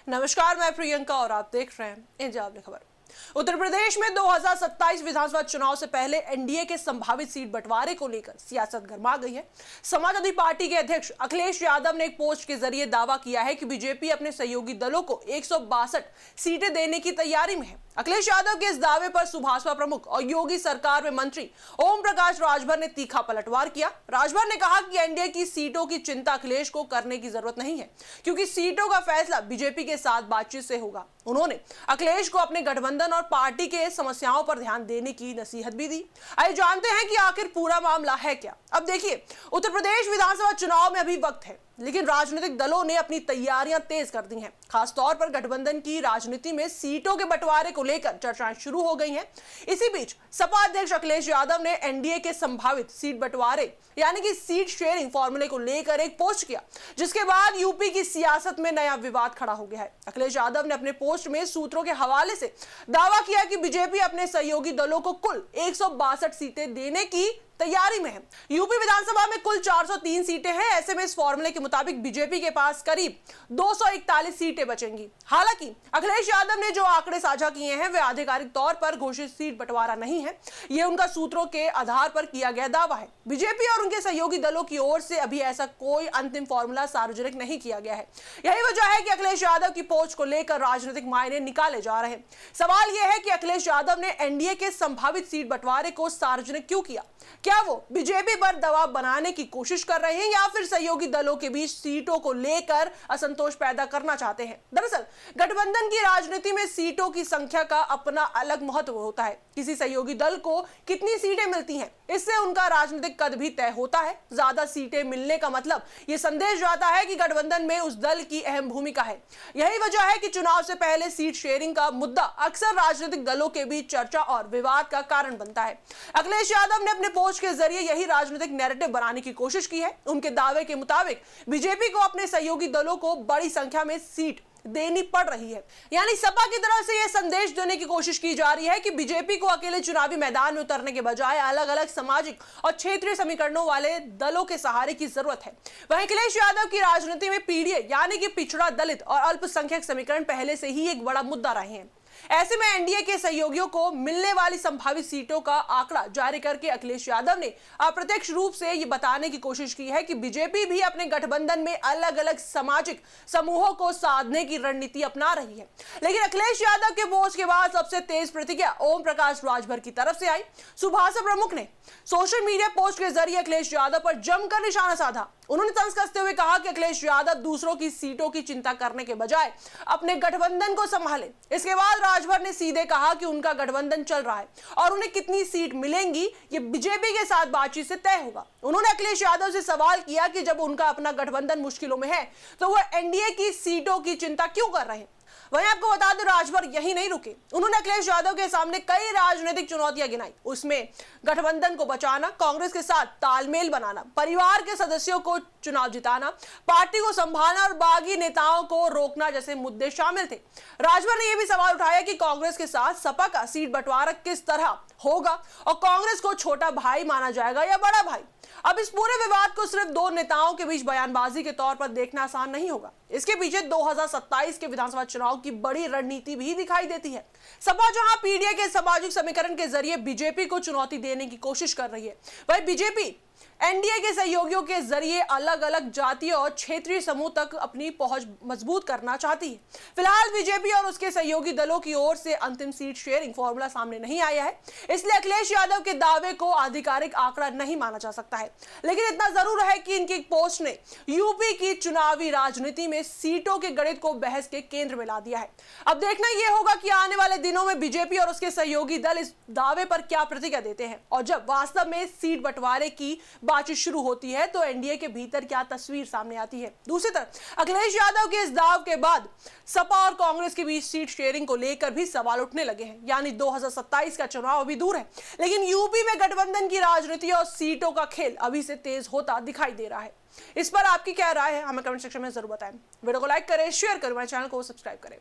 नमस्कार, मैं प्रियंका और आप देख रहे हैं इंडिया खबर। उत्तर प्रदेश में 2027 विधानसभा चुनाव से पहले एनडीए के संभावित सीट बंटवारे को लेकर सियासत गर्मा गई है। समाजवादी पार्टी के अध्यक्ष अखिलेश यादव ने एक पोस्ट के जरिए दावा किया है कि बीजेपी अपने सहयोगी दलों को 162 सीटें देने की तैयारी में है। अखिलेश यादव के इस दावे पर सुभाषपा प्रमुख और योगी सरकार में मंत्री ओम प्रकाश राजभर ने तीखा पलटवार किया। राजभर ने कहा कि एनडीए की सीटों की चिंता अखिलेश को करने की जरूरत नहीं है, क्योंकि सीटों का फैसला बीजेपी के साथ बातचीत से होगा। उन्होंने अखिलेश को अपने गठबंधन और पार्टी के समस्याओं पर ध्यान देने की नसीहत भी दी। आइए जानते हैं कि आखिर पूरा मामला है क्या। अब देखिए, उत्तर प्रदेश विधानसभा चुनाव में अभी वक्त है, लेकिन राजनीतिक दलों ने अपनी तैयारियां तेज कर दी हैं। खासतौर पर गठबंधन की राजनीति में सीटों के बंटवारे को लेकर चर्चाएं शुरू हो गई हैं। इसी बीच सपा अध्यक्ष अखिलेश यादव ने एनडीए के संभावित सीट बंटवारे यानी कि सीट शेयरिंग फॉर्मूले को लेकर एक पोस्ट किया, जिसके बाद यूपी की सियासत में नया विवाद खड़ा हो गया है। अखिलेश यादव ने अपने पोस्ट में सूत्रों के हवाले से दावा किया कि बीजेपी अपने सहयोगी दलों को कुल 162 सीटें देने की तैयारी में है। यूपी विधानसभा में कुल 403 सीटें हैं। ऐसे में इस फॉर्मूले के मुताबिक बीजेपी के पास करीब 241 सीटें बचेंगी। हालांकि अखिलेश यादव ने जो आंकड़े साझा किए हैं वे आधिकारिक तौर पर घोषित सीट बंटवारा नहीं है, ये उनका सूत्रों के आधार पर किया गया दावा है। बीजेपी और उनके सहयोगी दलों की ओर से अभी ऐसा कोई अंतिम फॉर्मूला सार्वजनिक नहीं किया गया है। यही वजह है कि अखिलेश यादव की पोस्ट को लेकर राजनीतिक मायने निकाले जा रहे हैं। सवाल यह है कि अखिलेश यादव ने एनडीए के संभावित सीट बंटवारे को सार्वजनिक क्यों किया? क्या वो बीजेपी पर दबाव बनाने की कोशिश कर रहे हैं या फिर सहयोगी दलों के बीच सीटों को लेकर असंतोष पैदा करना चाहते हैं? दरअसल गठबंधन की राजनीति में सीटों की संख्या का अपना अलग महत्व होता है। किसी सहयोगी दल को कितनी सीटें मिलती हैं, इससे उनका राजनीतिक कद भी तय होता है। ज्यादा सीटें मिलने का मतलब ये संदेश जाता है कि गठबंधन में उस दल की अहम भूमिका है। यही वजह है कि चुनाव से पहले सीट शेयरिंग का मुद्दा अक्सर राजनीतिक दलों के बीच चर्चा और विवाद का कारण बनता है। अखिलेश यादव ने अपने पोस्ट के जरिए यही राजनीतिक नैरेटिव बनाने की कोशिश की है। उनके दावे के मुताबिक बीजेपी को अपने सहयोगी दलों को बड़ी संख्या में सीट देनी पड़ रही है, यानी सपा की तरफ से यह संदेश देने की कोशिश की जा रही है कि बीजेपी को अकेले चुनावी मैदान में उतरने के बजाय अलग अलग सामाजिक और क्षेत्रीय समीकरणों वाले दलों के सहारे की जरूरत है। वहीं अखिलेश यादव की राजनीति में पीडीए यानी कि पिछड़ा, दलित और अल्पसंख्यक समीकरण पहले से ही एक बड़ा मुद्दा रहे हैं। ऐसे में एनडीए के सहयोगियों को मिलने वाली संभावित सीटों का आंकड़ा जारी करके अखिलेश यादव ने अप्रत्यक्ष रूप से ये बताने की कोशिश की है कि बीजेपी भी अपने गठबंधन में अलग अलग सामाजिक समूहों को साधने की रणनीति अपना रही है। लेकिन अखिलेश यादव के पोस्ट के बाद सबसे तेज प्रतिक्रिया ओम प्रकाश राजभर की तरफ से आई। सुभाषपा प्रमुख ने सोशल मीडिया पोस्ट के जरिए अखिलेश यादव पर जमकर निशाना साधा। उन्होंने तंज कसते हुए कहा कि अखिलेश यादव दूसरों की सीटों की चिंता करने के बजाय अपने गठबंधन को संभाले। इसके बाद राजभर ने सीधे कहा कि उनका गठबंधन चल रहा है और उन्हें कितनी सीट मिलेंगी ये बीजेपी के साथ बातचीत से तय होगा। उन्होंने अखिलेश यादव से सवाल किया कि जब उनका अपना गठबंधन मुश्किलों में है तो वह एनडीए की सीटों की चिंता क्यों कर रहे हैं। वहीं आपको बता दें, राजभर यही नहीं रुके। उन्होंने अखिलेश यादव के सामने कई राजनीतिक चुनौतियां गिनाई। उसमें गठबंधन को बचाना, कांग्रेस के साथ तालमेल बनाना, परिवार के सदस्यों को चुनाव जिताना, पार्टी को संभालना और बागी नेताओं को रोकना जैसे मुद्दे शामिल थे। राजभर ने यह भी सवाल उठाया कि कांग्रेस के साथ सपा का सीट बंटवारा किस तरह होगा और कांग्रेस को छोटा भाई माना जाएगा या बड़ा भाई। अब इस पूरे विवाद को सिर्फ दो नेताओं के बीच बयानबाजी के तौर पर देखना आसान नहीं होगा। इसके पीछे 2027 के विधानसभा चुनाव की बड़ी रणनीति भी दिखाई देती है। सपा जहां पीडीए के सामाजिक समीकरण के जरिए बीजेपी को चुनौती देने की कोशिश कर रही है, वहीं बीजेपी एनडीए के सहयोगियों के जरिए अलग अलग जातीय और क्षेत्रीय समूह तक अपनी पहुंच मजबूत करना चाहती है। फिलहाल बीजेपी और उसके सहयोगी दलों की ओर से अंतिम सीट शेयरिंग फॉर्मूला सामने नहीं आया है, इसलिए अखिलेश यादव के दावे को आधिकारिक आंकड़ा नहीं माना जा सकता है। लेकिन इतना जरूर है कि इनकी पोस्ट ने यूपी की चुनावी राजनीति में सीटों के गणित को बहस के केंद्र में ला दिया है। अब देखना यह होगा कि आने वाले दिनों में बीजेपी और उसके सहयोगी दल इस दावे पर क्या प्रतिक्रिया देते हैं और जब वास्तव में सीट बंटवारे की बातचीत शुरू होती है तो एनडीए के भीतर क्या तस्वीर सामने आती है। दूसरी तरफ अखिलेश यादव के इस दाव के बाद सपा और कांग्रेस के बीच सीट शेयरिंग को लेकर भी सवाल उठने लगे हैं। यानी 2027 का चुनाव अभी दूर है, लेकिन यूपी में गठबंधन की राजनीति और सीटों का खेल अभी से तेज होता दिखाई दे रहा है। इस पर आपकी क्या राय है, हमें कमेंट सेक्शन में जरूर बताएं। वीडियो को लाइक करें, शेयर करें, हमारे चैनल को सब्सक्राइब करें।